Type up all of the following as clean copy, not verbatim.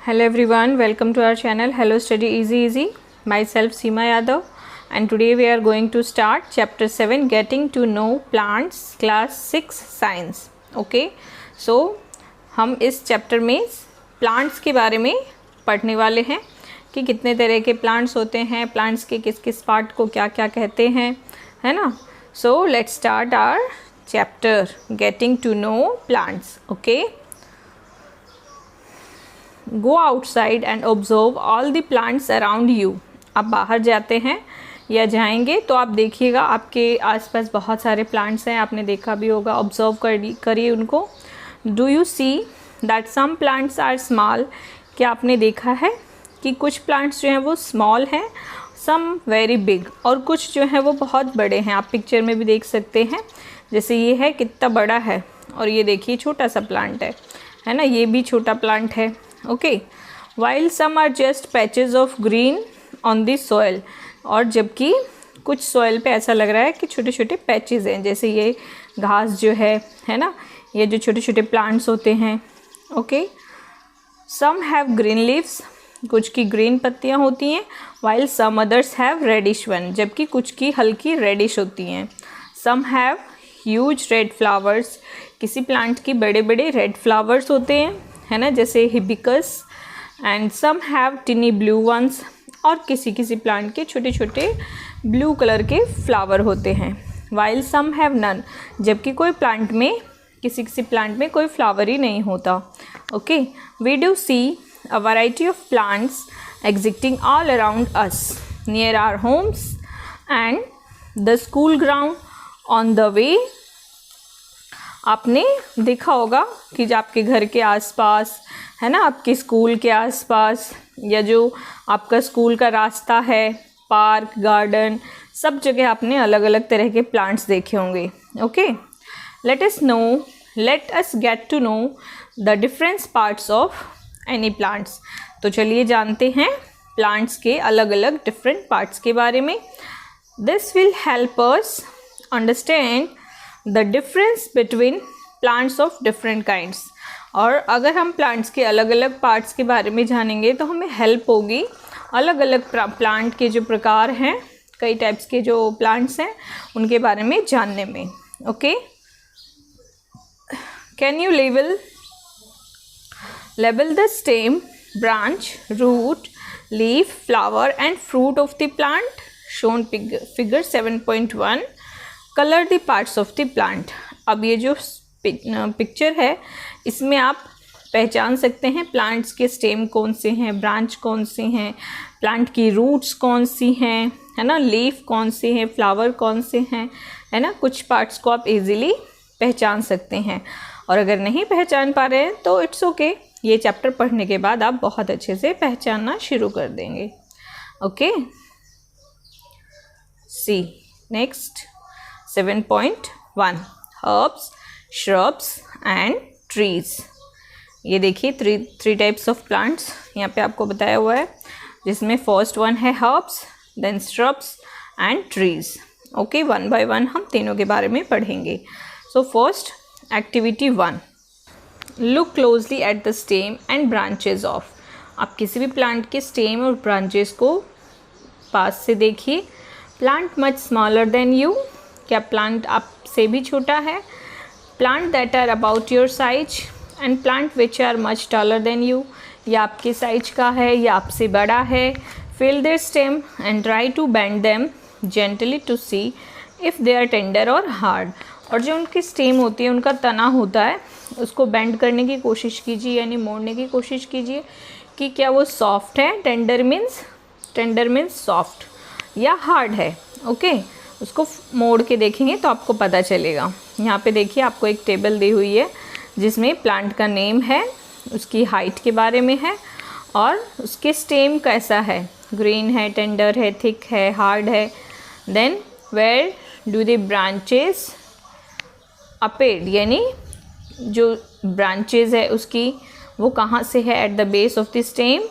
Hello everyone, welcome to our channel Hello Study Easy. Myself Seema Yadav, and today we are going to start chapter 7 Getting to Know Plants class 6 Science. Okay, so हम इस chapter में plants के बारे में पढ़ने वाले हैं कि कितने तरह के प्लांट्स होते हैं, प्लांट्स के किस किस पार्ट को क्या क्या कहते हैं, है ना. So let's start our chapter getting to know plants. Okay, go outside and observe all the plants around you. आप बाहर जाते हैं या जाएंगे तो आप देखिएगा आपके आसपास बहुत सारे प्लांट्स हैं, आपने देखा भी होगा. ऑब्जर्व करिए उनको. Do you see that some plants are small. क्या आपने देखा है कि कुछ प्लांट्स जो हैं वो स्मॉल हैं, सम वेरी बिग, और कुछ जो हैं वो बहुत बड़े हैं. आप पिक्चर में भी देख सकते हैं, जैसे ये है कितना बड़ा है और ये देखिए छोटा सा प्लांट है ना, ये भी छोटा प्लांट है. Okay, while some are just patches of green on the soil. और जबकि कुछ सॉइल पे ऐसा लग रहा है कि छोटे छोटे पैचेस हैं, जैसे ये घास जो है ना, ये जो छोटे छोटे प्लांट्स होते हैं. Okay, some have green leaves. कुछ की ग्रीन पत्तियां होती हैं. While some others have reddish one. जबकि कुछ की हल्की रेडिश होती हैं. Some have huge red flowers. किसी प्लांट की बड़े बड़े रेड फ्लावर्स होते हैं, है ना, जैसे hibiscus. And some have tiny blue ones. और किसी किसी प्लांट के छोटे छोटे ब्लू कलर के फ्लावर होते हैं. While some have none. जबकि कोई प्लांट में किसी किसी प्लांट में कोई फ्लावर ही नहीं होता. Okay, we do see a variety of plants existing all around us near our homes and the school ground on the way. आपने देखा होगा कि जो आपके घर के आसपास है ना, आपके स्कूल के आसपास, या जो आपका स्कूल का रास्ता है, पार्क, गार्डन, सब जगह आपने अलग अलग तरह के प्लांट्स देखे होंगे. Okay, let us get to know the different parts of any plants. तो चलिए जानते हैं प्लांट्स के अलग अलग डिफरेंट पार्ट्स के बारे में. This will help us understand the difference between plants of different kinds. और अगर हम प्लांट्स के अलग अलग पार्ट्स के बारे में जानेंगे तो हमें हेल्प होगी अलग अलग प्लांट के जो प्रकार हैं, कई टाइप्स के जो प्लांट्स हैं उनके बारे में जानने में. Okay, can you label the stem, branch, root, leaf, flower and fruit of the plant shown figure 7.1. Colour the parts of the plant. अब ये जो पिक्चर है इसमें आप पहचान सकते हैं प्लांट्स के स्टेम कौन से हैं, ब्रांच कौन से हैं, प्लांट की रूट्स कौन सी हैं, है ना, लीफ कौन से हैं, फ्लावर कौन से हैं, है ना. कुछ पार्ट्स को आप इजीली पहचान सकते हैं, और अगर नहीं पहचान पा रहे हैं तो इट्स ओके. ये चैप्टर पढ़ने के बाद आप बहुत अच्छे से पहचानना शुरू कर देंगे. Okay, see next 7.1 herbs, shrubs and trees. ये देखिए थ्री टाइप्स ऑफ प्लांट्स यहाँ पे आपको बताया हुआ है, जिसमें फर्स्ट वन है herbs, then shrubs and trees. Okay, one by one हम तीनों के बारे में पढ़ेंगे. So first activity 1, look closely at the stem and branches of. आप किसी भी प्लांट के स्टेम और ब्रांचेस को पास से देखिए. Plant much smaller than you. क्या प्लांट आपसे भी छोटा है. Plant that are about your size and plant which are much taller than you. या आपके साइज का है या आपसे बड़ा है. Feel their stem and try to bend them gently to see if they are tender और हार्ड. और जो उनकी स्टेम होती है, उनका तना होता है, उसको बेंड करने की कोशिश कीजिए, यानी मोड़ने की कोशिश कीजिए कि क्या वो सॉफ्ट है. टेंडर मीन्स सॉफ्ट, या हार्ड है. ओके, उसको मोड़ के देखेंगे तो आपको पता चलेगा. यहाँ पे देखिए आपको एक टेबल दी हुई है जिसमें प्लांट का नेम है, उसकी हाइट के बारे में है, और उसके स्टेम कैसा है, ग्रीन है, टेंडर है, थिक है, हार्ड है. Then where do the branches appear, यानी जो ब्रांचेस है उसकी वो कहाँ से है. At the base of the stem,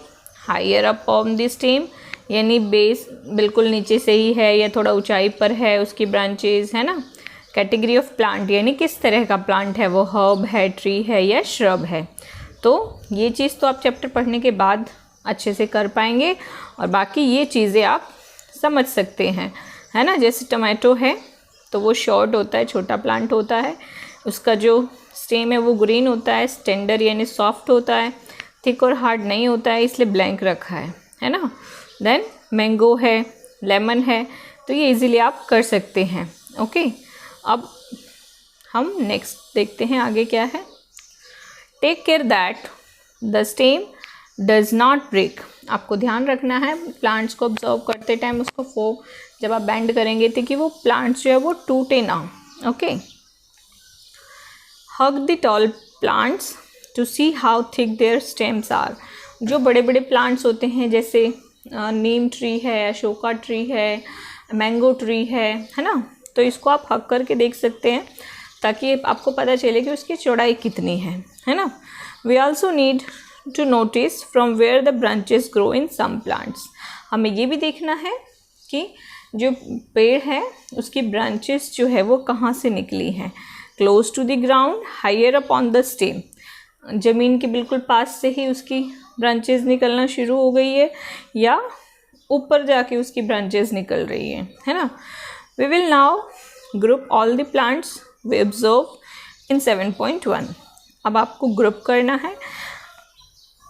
higher up on the stem, यानी बेस बिल्कुल नीचे से ही है या थोड़ा ऊंचाई पर है उसकी ब्रांचेस, है ना. कैटेगरी ऑफ प्लांट, यानी किस तरह का प्लांट है वो, हर्ब है, ट्री है या श्रब है. तो तो ये चीज़ तो आप चैप्टर पढ़ने के बाद अच्छे से कर पाएंगे, और बाकी ये चीज़ें आप समझ सकते हैं, है ना। जैसे टमाटो है तो वो शॉर्ट होता है, छोटा प्लांट होता है, उसका जो स्टेम है वो ग्रीन होता है, टेंडर यानी सॉफ्ट होता है, थिक और हार्ड नहीं होता है, इसलिए ब्लैंक रखा है ना। देन मैंगो है, लेमन है, तो ये इजीली आप कर सकते हैं। ओके, अब हम नेक्स्ट देखते हैं आगे क्या है। Take care that the stem does not break. आपको ध्यान रखना है प्लांट्स को ऑब्जर्व करते टाइम, उसको जब आप बेंड करेंगे तो कि वो प्लांट्स जो है वो टूटे ना। Okay, hug the tall plants to see how thick their stems are. जो बड़े बड़े प्लांट्स होते हैं जैसे नीम ट्री है, अशोका ट्री है, मैंगो ट्री है ना, तो इसको आप हग करके देख सकते हैं ताकि आपको पता चले कि उसकी चौड़ाई कितनी है ना। We also need to notice from where the branches grow in some plants. हमें ये भी देखना है कि जो पेड़ है उसकी ब्रांचेस जो है वो कहाँ से निकली हैं। Close to the ground, higher up on the stem, ज़मीन के बिल्कुल पास से ही उसकी ब्रांचेस निकलना शुरू हो गई है, या ऊपर जाके उसकी ब्रांचेस निकल रही है ना। We will now group all the plants we observe in 7.1। अब आपको ग्रुप करना है।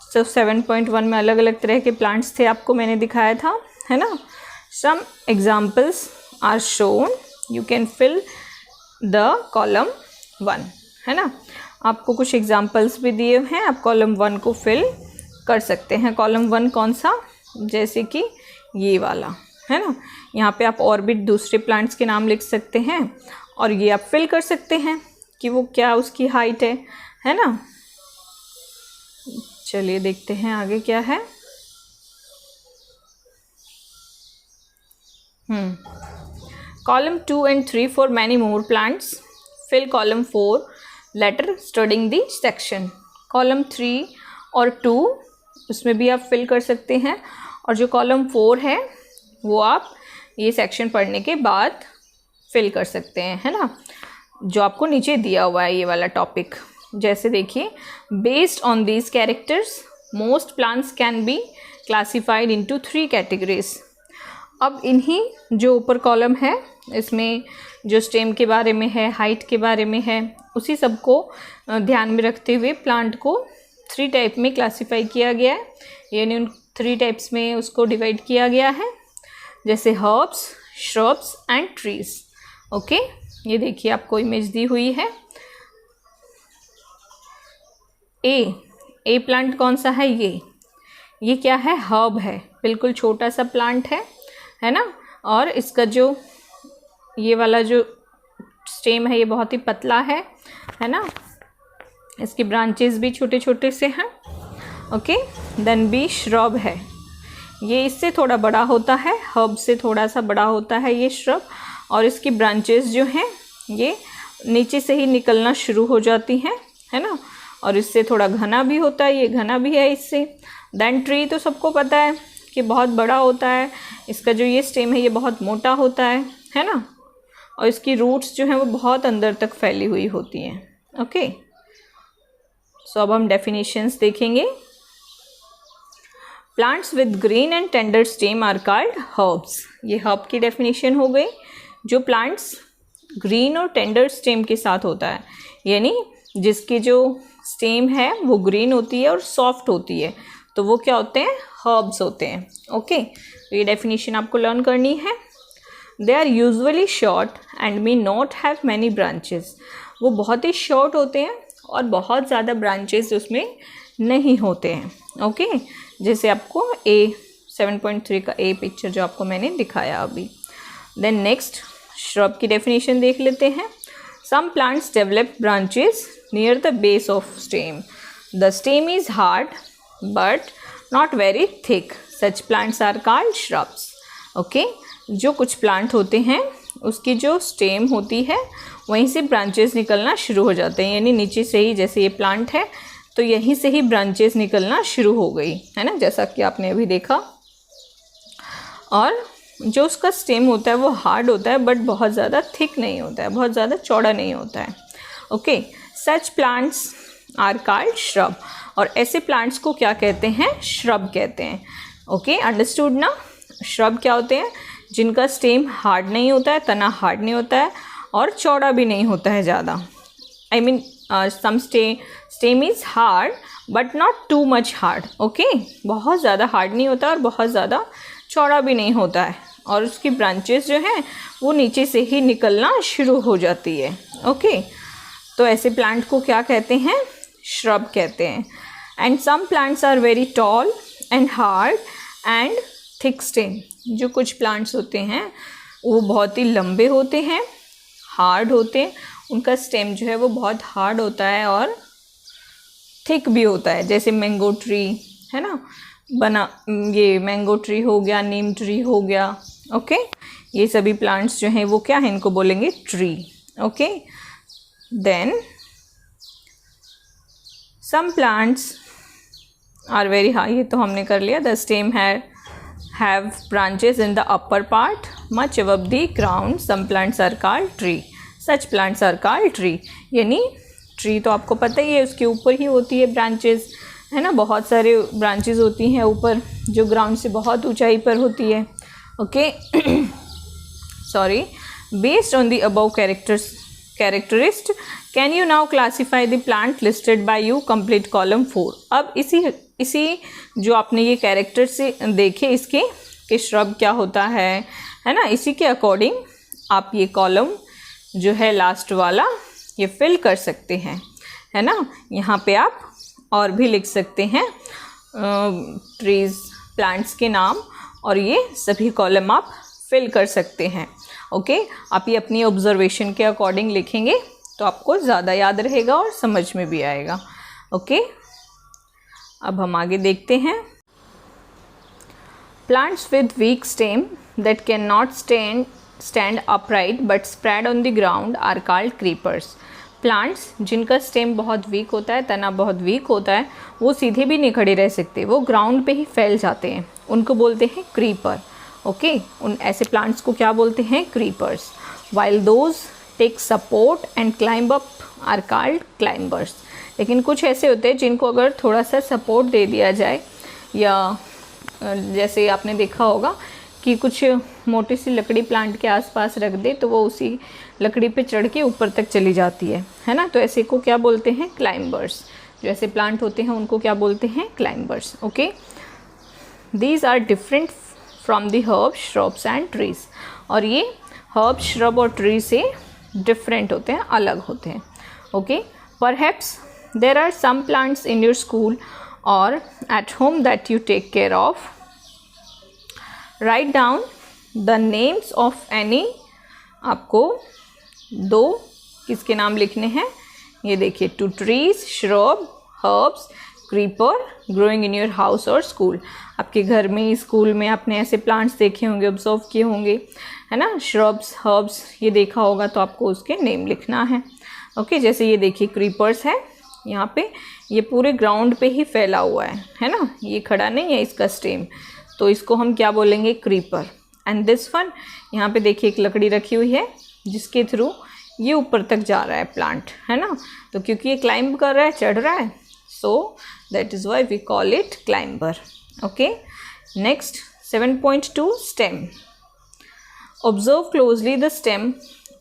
तो 7.1 में अलग अलग तरह के प्लांट्स थे, आपको मैंने दिखाया था, है ना। Some examples are shown, you can fill the column 1, है ना। आपको कुछ एग्जाम्पल्स भी दिए हैं, आप कॉलम 1 को फिल कर सकते हैं। कॉलम 1 कौन सा, जैसे कि ये वाला, है ना। यहाँ पे आप और भी दूसरे प्लांट्स के नाम लिख सकते हैं और ये आप फिल कर सकते हैं कि वो क्या उसकी हाइट है ना। चलिए देखते हैं आगे क्या है। Column 2 and 3 for many more plants. Fill column 4 later studying the section. Column 3 और 2 उसमें भी आप फिल कर सकते हैं, और जो कॉलम 4 है वो आप ये सेक्शन पढ़ने के बाद फिल कर सकते हैं, है ना, जो आपको नीचे दिया हुआ है ये वाला टॉपिक। जैसे देखिए, based on these characters most plants can be classified into 3 categories. अब इन्हीं जो ऊपर कॉलम है इसमें जो स्टेम के बारे में है, हाइट के बारे में है, उसी सब को ध्यान में रखते हुए प्लांट को 3 टाइप में क्लासिफाई किया गया है, यानी उन 3 टाइप्स में उसको डिवाइड किया गया है, जैसे herbs, shrubs and trees. Okay, ये देखिए आपको इमेज दी हुई है। ए प्लांट कौन सा है, ये क्या है, हर्ब है, बिल्कुल छोटा सा प्लांट है ना, और इसका जो ये वाला जो स्टेम है ये बहुत ही पतला है ना, इसकी ब्रांचेस भी छोटे छोटे से हैं। ओके, देन बी श्रब है, ये इससे थोड़ा बड़ा होता है, हर्ब से थोड़ा सा बड़ा होता है ये श्रब, और इसकी ब्रांचेस जो हैं ये नीचे से ही निकलना शुरू हो जाती हैं, है ना, और इससे थोड़ा घना भी होता है, ये घना भी है इससे। देन ट्री तो सबको पता है कि बहुत बड़ा होता है, इसका जो ये स्टेम है ये बहुत मोटा होता है ना, और इसकी रूट्स जो हैं वो बहुत अंदर तक फैली हुई होती हैं। ओके, सो अब हम डेफिनेशंस देखेंगे। Plants with green and tender stem are called herbs. ये हर्ब की डेफिनेशन हो गई। जो प्लांट्स ग्रीन और टेंडर स्टेम के साथ होता है, यानी जिसकी जो स्टेम है वो ग्रीन होती है और सॉफ्ट होती है, तो वो क्या होते हैं, हर्ब्स होते हैं। ओके, तो ये डेफिनेशन आपको लर्न करनी है। They are usually short and may not have many branches. वो बहुत ही शॉर्ट होते हैं और बहुत ज़्यादा ब्रांचेस उसमें नहीं होते हैं। ओके, जैसे आपको 7.3 का पिक्चर जो आपको मैंने दिखाया अभी। देन नेक्स्ट श्रब की डेफिनेशन देख लेते हैं। Some plants develop branches near the base of stem. The stem is hard but not very thick, such plants are called shrubs. Okay, जो कुछ प्लांट होते हैं उसकी जो स्टेम होती है वहीं से ब्रांचेस निकलना शुरू हो जाते हैं, यानी नीचे से ही, जैसे ये प्लांट है तो यहीं से ही ब्रांचेस निकलना शुरू हो गई, है ना, जैसा कि आपने अभी देखा। और जो उसका स्टेम होता है वो हार्ड होता है बट बहुत ज़्यादा थिक नहीं होता है, बहुत ज़्यादा चौड़ा नहीं होता है। Okay, such plants are called shrub. और ऐसे प्लांट्स को क्या कहते हैं? श्रब कहते हैं। ओके, अंडरस्टूड ना? श्रब क्या होते हैं? जिनका स्टेम हार्ड नहीं होता है, तना हार्ड नहीं होता है और चौड़ा भी नहीं होता है ज़्यादा। I mean some stem is hard but not too much hard. Okay, बहुत ज़्यादा हार्ड नहीं होता और बहुत ज़्यादा चौड़ा भी नहीं होता है, और उसकी ब्रांचेस जो हैं वो नीचे से ही निकलना शुरू हो जाती है। ओके, तो ऐसे प्लांट को क्या कहते हैं? श्रब कहते हैं। And some plants are very tall and hard and thick stem. जो कुछ प्लांट्स होते हैं वो बहुत ही लंबे होते हैं, हार्ड होते हैं, उनका स्टेम जो है वो बहुत हार्ड होता है और थिक भी होता है। जैसे मैंगो ट्री है ना, ये मैंगो ट्री हो गया, नीम ट्री हो गया। ओके, ये सभी प्लांट्स जो हैं वो क्या है? इनको बोलेंगे tree. Okay, then some plants are very high, ये तो हमने कर लिया। The stem have branches in the upper part much above the ground. Some plants are called tree. Such plants are called tree. यानी ट्री तो आपको पता ही है, उसके ऊपर ही होती है ब्रांचेस, है ना, बहुत सारे ब्रांचेस होती हैं ऊपर जो ग्राउंड से बहुत ऊंचाई पर होती है। Okay, sorry, based on the above characteristic can you now classify the plant listed by you, complete column 4। अब इसी जो आपने ये कैरेक्टर से देखे इसके कि श्रब क्या होता है ना, इसी के अकॉर्डिंग आप ये कॉलम जो है लास्ट वाला ये फिल कर सकते हैं, है ना। यहाँ पे आप और भी लिख सकते हैं ट्रीज़, प्लांट्स के नाम, और ये सभी कॉलम आप फिल कर सकते हैं। ओके, आप ये अपनी ऑब्जर्वेशन के अकॉर्डिंग लिखेंगे तो आपको ज़्यादा याद रहेगा और समझ में भी आएगा। ओके, अब हम आगे देखते हैं। Plants with weak stem that can not stand upright but spread on the ground are called creepers. Plants जिनका स्टेम बहुत वीक होता है, तना बहुत वीक होता है, वो सीधे भी नहीं खड़े रह सकते, वो ग्राउंड पे ही फैल जाते हैं, उनको बोलते हैं क्रीपर। ओके, उन ऐसे प्लांट्स को क्या बोलते हैं? Creepers. While those take support and climb up are called climbers. लेकिन कुछ ऐसे होते हैं जिनको अगर थोड़ा सा सपोर्ट दे दिया जाए, या जैसे आपने देखा होगा कि कुछ मोटी सी लकड़ी प्लांट के आसपास रख दे तो वो उसी लकड़ी पे चढ़ के ऊपर तक चली जाती है ना, तो ऐसे को क्या बोलते हैं? क्लाइंबर्स। जो ऐसे प्लांट होते हैं उनको क्या बोलते हैं? Climbers. Okay, these are different from the herb, shrubs and trees. और ये हर्ब, श्रब और ट्री से डिफरेंट होते हैं, अलग होते हैं। Okay, perhaps there are some plants in your school or at home that you take care of. Write down the names of any, आपको 2 किसके नाम लिखने हैं? ये देखिए, 2 trees, shrub, herbs, creeper growing in your house or school. आपके घर में, स्कूल में आपने ऐसे प्लांट्स देखे होंगे, ऑब्जर्व किए होंगे, है ना। shrubs, herbs ये देखा होगा तो आपको उसके नेम लिखना है। ओके, जैसे ये देखिए क्रीपर्स है, यहाँ पे ये पूरे ग्राउंड पे ही फैला हुआ है ना, ये खड़ा नहीं है इसका स्टेम, तो इसको हम क्या बोलेंगे? क्रीपर। एंड दिस वन, यहाँ पे देखिए एक लकड़ी रखी हुई है जिसके थ्रू ये ऊपर तक जा रहा है प्लांट, है ना, तो क्योंकि ये क्लाइंब कर रहा है, चढ़ रहा है, so that is why we call it climber. Okay, next 7.2 stem. Observe closely the stem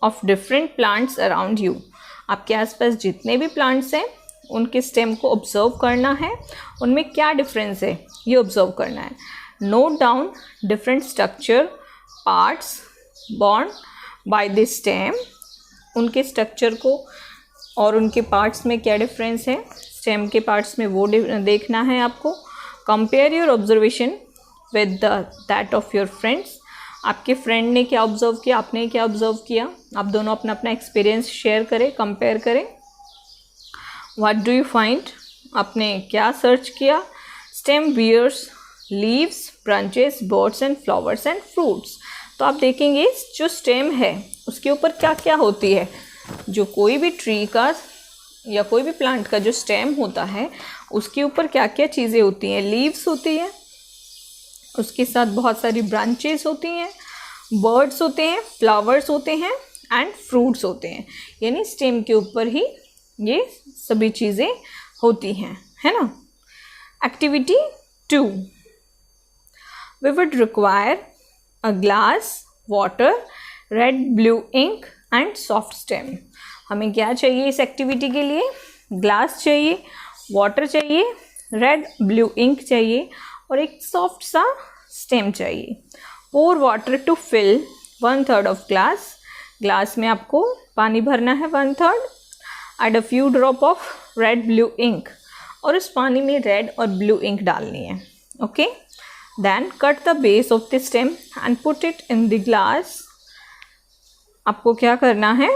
of different plants around you. आपके आसपास जितने भी प्लांट्स हैं उनके स्टेम को ऑब्जर्व करना है, उनमें क्या डिफरेंस है ये ऑब्जर्व करना है। Note down different structure parts born by the stem. उनके स्ट्रक्चर को और उनके पार्ट्स में क्या डिफरेंस है, स्टेम के पार्ट्स में वो देखना है आपको। Compare your observation with that of your friends. आपके फ्रेंड ने क्या ऑब्जर्व किया, आपने क्या ऑब्जर्व किया, आप दोनों अपना अपना एक्सपीरियंस शेयर करें, कंपेयर करें। What do you find? आपने क्या सर्च किया? Stem bears leaves, branches, buds and flowers and fruits. तो आप देखेंगे जो स्टेम है उसके ऊपर क्या क्या होती है। जो कोई भी ट्री का या कोई भी प्लांट का जो स्टेम होता है उसके ऊपर क्या क्या चीज़ें होती हैं? लीव्स होती हैं, उसके साथ बहुत सारी ब्रांचेस होती हैं, बर्ड्स होते हैं, फ्लावर्स होते हैं एंड फ्रूट्स होते हैं। यानी स्टेम के ऊपर ही ये सभी चीज़ें होती हैं, है ना। Activity 2. We would require a glass, water, red blue ink and soft stem. हमें क्या चाहिए इस एक्टिविटी के लिए? ग्लास चाहिए, वाटर चाहिए, रेड ब्लू इंक चाहिए और एक सॉफ्ट सा स्टेम चाहिए. Pour water to fill 1/3 of glass. Glass में आपको पानी भरना है 1/3. Add a few drop of red blue ink. और उस पानी में रेड और ब्लू इंक डालनी है. Okay. Then cut the base of the stem and put it in the glass. आपको क्या करना है?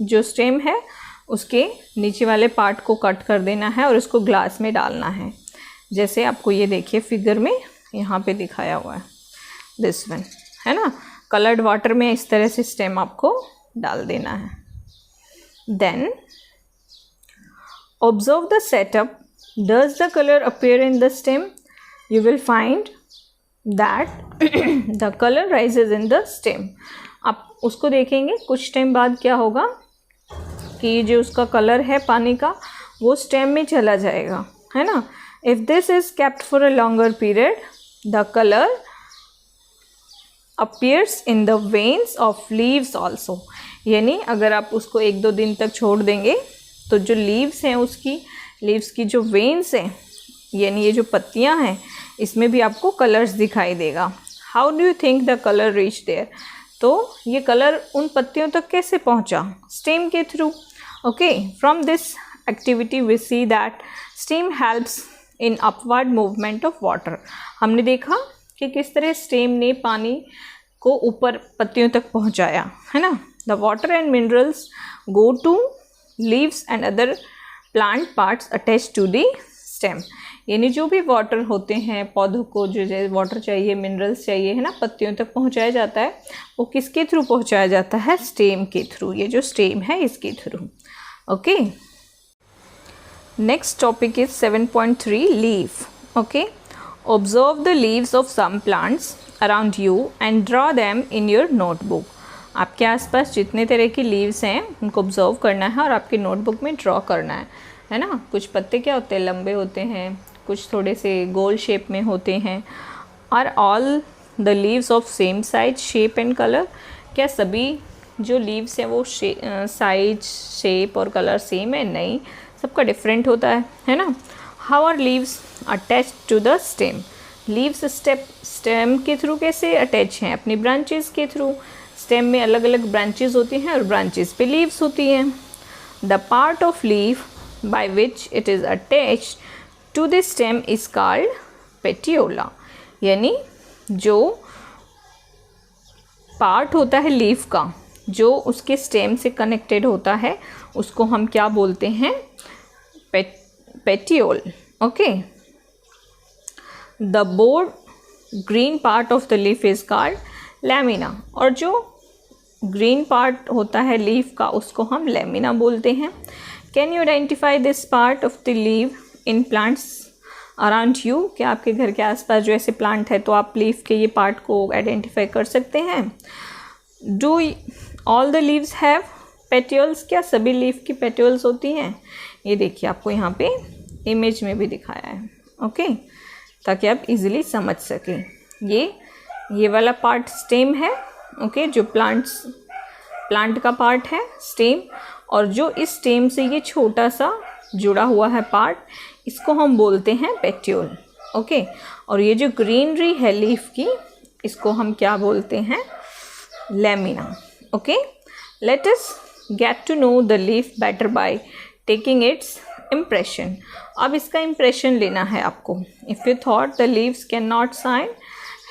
जो स्टेम है उसके नीचे वाले पार्ट को कट कर देना है और उसको ग्लास में डालना है. जैसे आपको ये देखिए फिगर में यहाँ पे दिखाया हुआ है, दिस वन है ना. कलर्ड वाटर में इस तरह से स्टेम आपको डाल देना है. Then observe the setup. Does the color appear in the stem? You will find that the color rises in the stem. आप उसको देखेंगे कुछ टाइम बाद क्या होगा कि ये जो उसका कलर है पानी का वो स्टेम में चला जाएगा, है ना. If this is kept for a longer period, the color appears in the veins of leaves also. यानी अगर आप उसको 1-2 दिन तक छोड़ देंगे तो जो लीव्स हैं उसकी लीव्स की जो वेन्स हैं यानी ये जो पत्तियां हैं इसमें भी आपको कलर्स दिखाई देगा. How do you think the colour reach there? तो ये कलर उन पत्तियों तक कैसे पहुंचा? स्टेम के through. Okay. From this activity we see that stem helps in upward movement of water. हमने देखा कि किस तरह स्टेम ने पानी को ऊपर पत्तियों तक पहुंचाया, है ना. The water and minerals go to leaves and other plant parts attach to the stem. यानी जो भी वाटर होते हैं पौधों को जो वाटर चाहिए, मिनरल्स चाहिए, है ना, पत्तियों तक पहुंचाया जाता है. वो किसके थ्रू पहुंचाया जाता है? स्टेम के थ्रू. ये जो स्टेम है इसके through. Okay. Next topic is 7.3 leaf. Okay. Observe the leaves of some plants around you and draw them in your notebook. आपके आसपास जितने तरह की लीव्स हैं उनको ऑब्जर्व करना है और आपकी नोटबुक में ड्रॉ करना है ना. कुछ पत्ते क्या होते हैं? लंबे होते हैं, कुछ थोड़े से गोल शेप में होते हैं. Are all the leaves of same size, shape and colour? क्या सभी जो लीव्स हैं वो साइज, शेप और कलर सेम है? नहीं, सबका डिफरेंट होता है ना. How are leaves attach to the stem? Leaves stem के थ्रू कैसे अटैच हैं? अपनी ब्रांचेस के थ्रू. स्टेम में अलग अलग ब्रांचेस होती हैं और ब्रांचेस पे लीव्स होती हैं. The part of leaf by which it is attached to the stem is called petiole. यानी जो पार्ट होता है लीफ का जो उसके स्टेम से कनेक्टेड होता है उसको हम क्या बोलते हैं? Petiole. Okay. The board green part of the leaf is called lamina. और जो ग्रीन पार्ट होता है लीफ का उसको हम लैमिना बोलते हैं. Can you identify this part of the leaf in plants around you? क्या आपके घर के आसपास जो ऐसे प्लांट है तो आप लीफ के ये पार्ट को आइडेंटिफाई कर सकते हैं. Do all the leaves have petioles? क्या सभी लीफ की पेटियोल्स होती हैं? ये देखिए आपको यहाँ पे इमेज में भी दिखाया है. ओके. ताकि आप इजीली समझ सकें. ये वाला पार्ट स्टेम है. ओके. जो प्लांट का पार्ट है स्टेम, और जो इस स्टेम से ये छोटा सा जुड़ा हुआ है पार्ट इसको हम बोलते हैं पेटियोल. ओके. और ये जो ग्रीनरी है लीफ की इसको हम क्या बोलते हैं? Lamina. Okay. Let us get to know the leaf better by taking its impression. अब इसका इम्प्रेशन लेना है आपको. If you thought the leaves can not sign,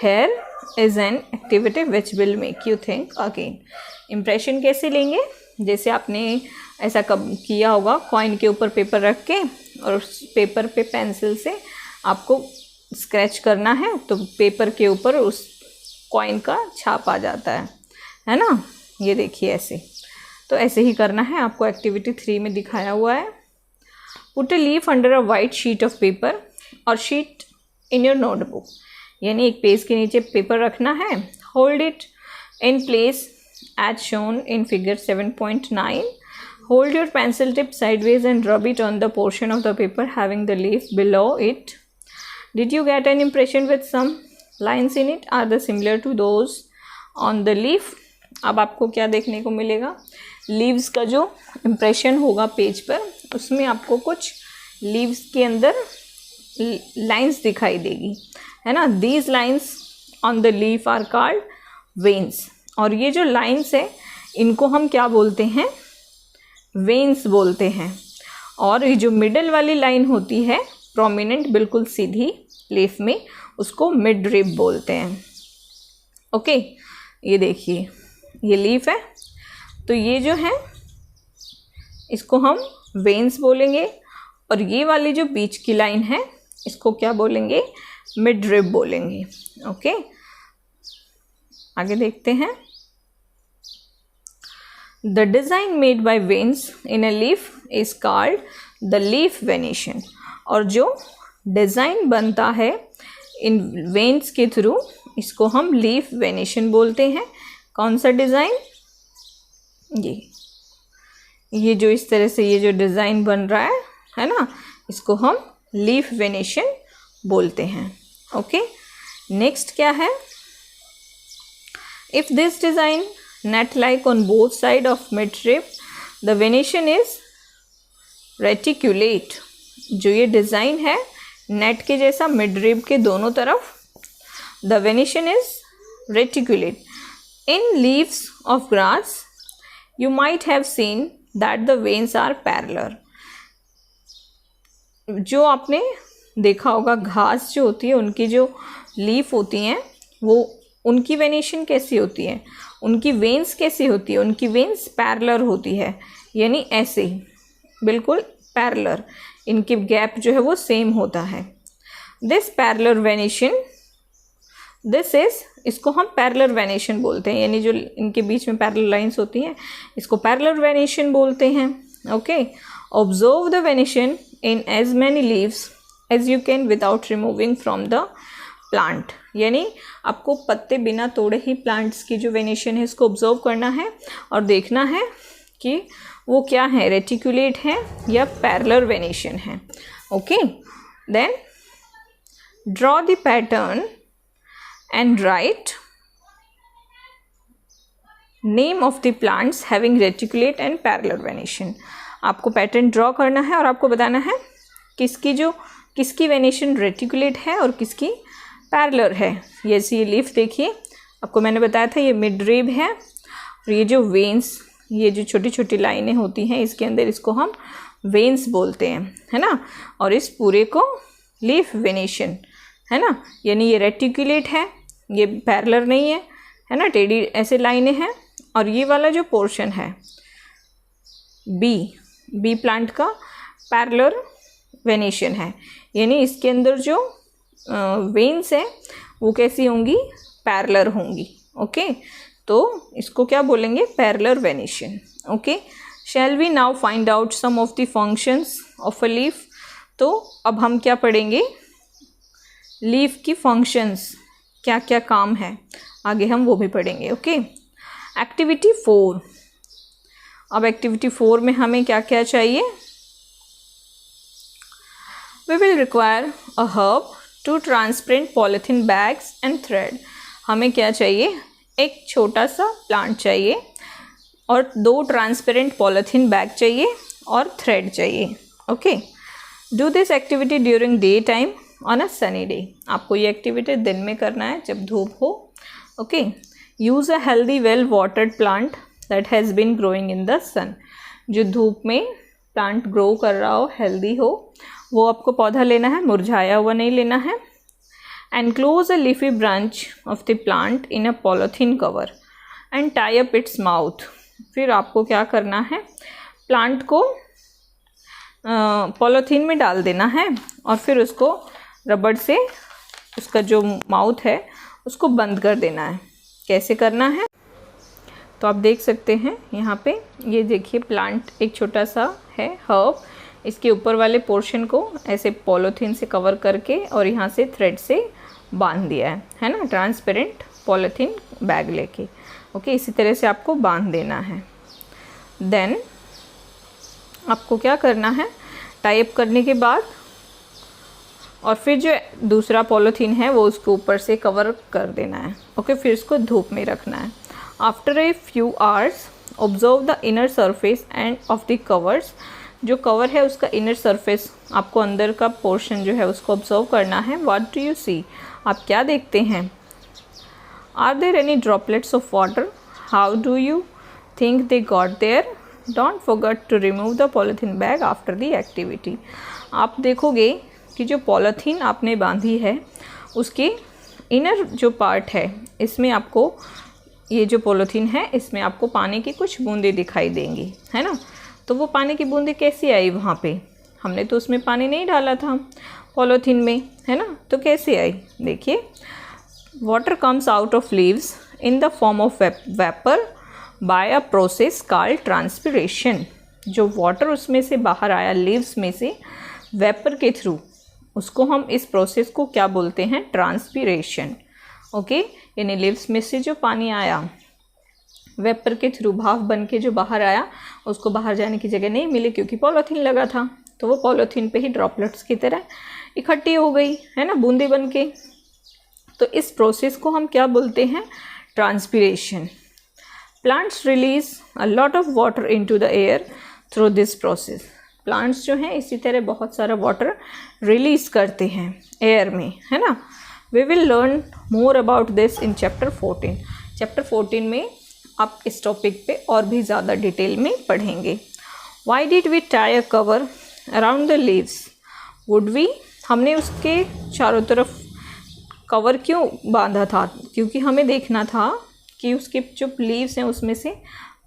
here is an activity which will make you think again. Impression कैसे लेंगे? जैसे आपने ऐसा कब किया होगा, कॉइन के ऊपर पेपर रख के और उस पेपर पे पेंसिल से आपको स्क्रैच करना है तो पेपर के ऊपर उस कॉइन का छाप आ जाता है ना. ये देखिए ऐसे. तो ऐसे ही करना है आपको. एक्टिविटी 3 में दिखाया हुआ है. Put a leaf under a white sheet of paper और शीट इन योर नोटबुक. यानी एक पेज के नीचे पेपर रखना है. Hold it in place as shown in figure 7.9. Hold your pencil tip sideways and rub it on the portion of the paper having the leaf below it. Did you get an impression with some lines in it? Are they similar to those on the leaf? अब आपको क्या देखने को मिलेगा, leaves का जो impression होगा page पर, उसमें आपको कुछ लीव्स के अंदर लाइंस दिखाई देगी, है ना. These lines on the leaf are called veins. और ये जो लाइंस है इनको हम क्या बोलते हैं, वेन्स बोलते हैं. और ये जो मिडल वाली लाइन होती है प्रोमिनेंट बिल्कुल सीधी लीफ में, उसको मिड रिब बोलते हैं. ओके, ये देखिए ये लीफ है, तो ये जो है इसको हम वेन्स बोलेंगे. और ये वाली जो बीच की लाइन है इसको क्या बोलेंगे, मिड रिब बोलेंगे. ओके, आगे देखते हैं. The design made by veins in a leaf is called the leaf venation. और जो डिज़ाइन बनता है इन वेन्स के थ्रू इसको हम लीफ वेनेशन बोलते हैं. कौन सा डिज़ाइन, ये जो इस तरह से ये जो डिज़ाइन बन रहा है ना, इसको हम लीफ वेनेशन बोलते हैं. ओके, नेक्स्ट क्या है, if this design net like on both side of mid rib the venation is reticulate. जो ये डिज़ाइन है नेट के जैसा मिड रिब के दोनों तरफ, the venation is reticulate. In leaves of grass you might have seen that the veins are parallel. जो आपने देखा होगा घास जो होती है उनकी जो लीफ होती हैं वो उनकी वेनेशन कैसी होती है, उनकी वेन्स कैसी होती है, उनकी वेन्स पैरेलल होती है, यानी ऐसे बिल्कुल पैरेलल, इनके गैप जो है वो सेम होता है. This parallel venation, this is, इसको हम पैरेलल वेनेशन बोलते हैं, यानी जो इनके बीच में पैरेलल लाइंस होती हैं इसको पैरेलल वेनेशन बोलते हैं. Okay, observe the venation in as many leaves as you can without removing from the plant. यानी आपको पत्ते बिना तोड़े ही प्लांट्स की जो वेनेशन है इसको ऑब्जर्व करना है और देखना है कि वो क्या है, रेटिकुलेट है या पैरेलल वेनेशन है. Okay, then draw the pattern and write name of the plants having reticulate and parallel venation. आपको पैटर्न ड्रॉ करना है और आपको बताना है किसकी वेनेशन रेटिकुलेट है और किसकी पैरेलल है. ये लीफ देखिए, आपको मैंने बताया था ये मिड रिब है, और ये जो वेन्स, ये जो छोटी छोटी लाइनें होती हैं इसके अंदर, इसको हम वेन्स बोलते हैं, है ना. और इस पूरे को लीफ वेनेशन, है ना, यानी ये रेटिकुलेट है, ये पैरेलल नहीं है ना, टेढ़ी ऐसे लाइनें हैं. और ये वाला जो पोर्शन है बी प्लांट का पैरेलल वेनेशन है, यानी इसके अंदर जो वेन्स है वो कैसी होंगी, पैरेलल होंगी. ओके, तो इसको क्या बोलेंगे, parallel venation. Okay, shall we now find out some of the functions of a leaf. तो अब हम क्या पढ़ेंगे, लीफ की फंक्शंस, क्या क्या काम है, आगे हम वो भी पढ़ेंगे. Okay, activity 4. अब एक्टिविटी 4 में हमें क्या क्या चाहिए, we will require a herb, 2 transparent polythene bags and thread. हमें क्या चाहिए, एक छोटा सा प्लांट चाहिए और 2 ट्रांसपेरेंट पॉलीथीन बैग चाहिए और थ्रेड चाहिए. Okay, do this activity during day time on a sunny day. आपको ये एक्टिविटी दिन में करना है जब धूप हो. Okay, use a healthy well watered plant that has been growing in the sun. जो धूप में प्लांट ग्रो कर रहा हो, हेल्दी हो, वो आपको पौधा लेना है, मुरझाया हुआ नहीं लेना है. Enclose a leafy branch of the plant in a polythene cover and tie up its mouth. फिर आपको क्या करना है, प्लांट को पॉलीथीन में डाल देना है और फिर उसको रबड़ से उसका जो माउथ है उसको बंद कर देना है. कैसे करना है, तो आप देख सकते हैं यहाँ पे, ये देखिए प्लांट एक छोटा सा है हर्ब, इसके ऊपर वाले पोर्शन को ऐसे पॉलीथीन से कवर करके और यहाँ से थ्रेड से बांध दिया है ना, ट्रांसपेरेंट पॉलीथीन बैग लेके. ओके, इसी तरह से आपको बांध देना है. देन आपको क्या करना है, टाई अप करने के बाद और फिर जो दूसरा पॉलीथीन है वो उसके ऊपर से कवर कर देना है। ओके, फिर इसको धूप में रखना है। After a few hours observe the inner surface end of the covers. जो कवर है उसका इनर सरफेस, आपको अंदर का पोर्शन जो है उसको ऑब्जर्व करना है। व्हाट डू यू सी, आप क्या देखते हैं? Are there any droplets of water, how do you think they got there, don't forget to remove the polythene bag after the activity. आप देखोगे कि जो पॉलीथीन आपने बांधी है उसके इनर जो पार्ट है इसमें आपको, ये जो पॉलीथीन है इसमें आपको पानी की कुछ बूंदें दिखाई देंगी, है ना। तो वो पानी की बूंदें कैसी आई वहाँ पे? हमने तो उसमें पानी नहीं डाला था पॉलीथीन में, है ना, तो कैसे आई? देखिए, water comes out of leaves in the form of vapour by a process called transpiration. जो वाटर उसमें से बाहर आया लीव्स में से वेपर के थ्रू, उसको हम इस प्रोसेस को क्या बोलते हैं? ट्रांसपिरेशन। ओके, यानी लीव्स में से जो पानी आया वेपर के थ्रू, भाप बन के जो बाहर आया, उसको बाहर जाने की जगह नहीं मिली क्योंकि पॉलीथीन लगा था, तो वो पॉलीथीन पे ही ड्रॉपलेट्स की तरह इकट्ठी हो गई, है ना, बूंदे बन के। तो इस प्रोसेस को हम क्या बोलते हैं? Transpiration. Plants release a lot of water into the air through this process. Plants जो हैं इसी तरह बहुत सारा वाटर रिलीज करते हैं एयर में, है ना। We will learn more about this in chapter 14। Chapter 14 में आप इस टॉपिक पे और भी ज़्यादा डिटेल में पढ़ेंगे। Why did we tie a cover around the leaves, would we, हमने उसके चारों तरफ कवर क्यों बांधा था? क्योंकि हमें देखना था कि उसके जो लीव्स हैं उसमें से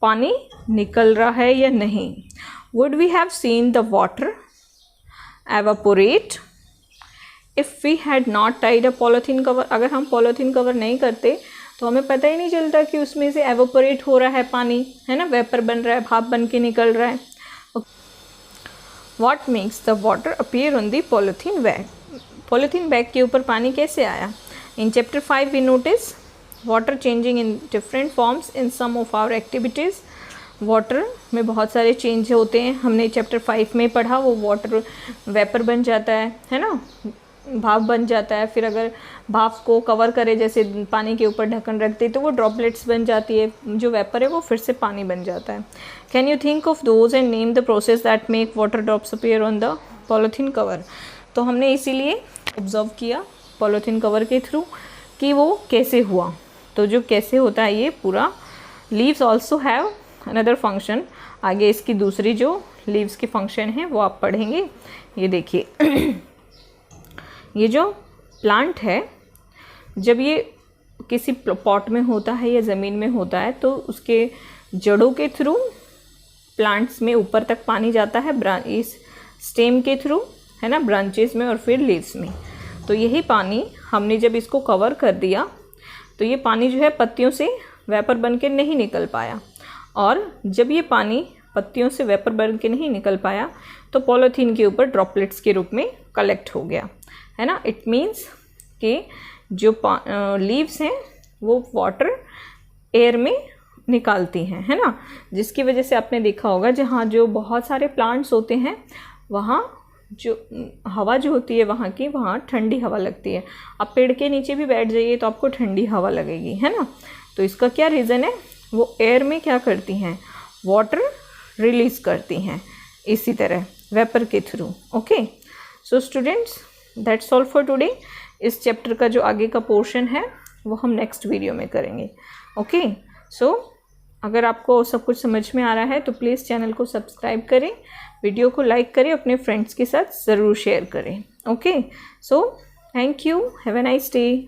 पानी निकल रहा है या नहीं। Would we have seen the water evaporate if we had not tied a polythene cover? अगर हम पॉलीथीन कवर नहीं करते तो हमें पता ही नहीं चलता कि उसमें से एवोपोरेट हो रहा है पानी, है ना, वेपर बन रहा है, भाप बन के निकल रहा है। What makes the water appear on the polythene bag? Polythene bag के ऊपर पानी कैसे आया? In chapter 5 we notice water changing in different forms in some of our activities. Water में बहुत सारे चेंज होते हैं, हमने चैप्टर 5 में पढ़ा। वो वाटर वेपर बन जाता है ना, भाप बन जाता है। फिर अगर भाप को कवर करे, जैसे पानी के ऊपर ढक्कन रखते, तो वो ड्रॉपलेट्स बन जाती है, जो वेपर है वो फिर से पानी बन जाता है। Can you think of those and name the process that make water drops appear on the polythene cover. तो हमने इसीलिए ऑब्जर्व किया पॉलीथीन कवर के थ्रू कि वो कैसे हुआ। तो जो कैसे होता है ये पूरा, leaves also have another function. आगे इसकी दूसरी जो लीव्स के फंक्शन हैं वो आप पढ़ेंगे। ये देखिए ये जो प्लांट है, जब ये किसी पॉट में होता है या ज़मीन में होता है तो उसके जड़ों के थ्रू प्लांट्स में ऊपर तक पानी जाता है, इस स्टेम के थ्रू, है ना, ब्रांचेस में और फिर लीव्स में। तो यही पानी हमने जब इसको कवर कर दिया तो ये पानी जो है पत्तियों से वेपर बन के नहीं निकल पाया, और जब ये पानी पत्तियों से वेपर बन के नहीं निकल पाया तो पॉलीथीन के ऊपर ड्रॉपलेट्स के रूप में कलेक्ट हो गया, है ना। इट मीन्स कि जो लीव्स हैं वो वाटर एयर में निकालती हैं, है ना, जिसकी वजह से आपने देखा होगा जहाँ जो बहुत सारे प्लांट्स होते हैं वहाँ जो हवा जो होती है वहाँ की, वहाँ ठंडी हवा लगती है। आप पेड़ के नीचे भी बैठ जाइए तो आपको ठंडी हवा लगेगी, है ना। तो इसका क्या रीज़न है? वो एयर में क्या करती हैं? वाटर रिलीज़ करती हैं, इसी तरह वेपर के through. Okay, so students, that's all for today. इस चैप्टर का जो आगे का पोर्शन है वो हम नेक्स्ट वीडियो में करेंगे। ओके, सो अगर आपको सब कुछ समझ में आ रहा है तो प्लीज़ चैनल को सब्सक्राइब करें, वीडियो को लाइक करें, अपने फ्रेंड्स के साथ ज़रूर शेयर करें। Okay, so thank you, have a nice day.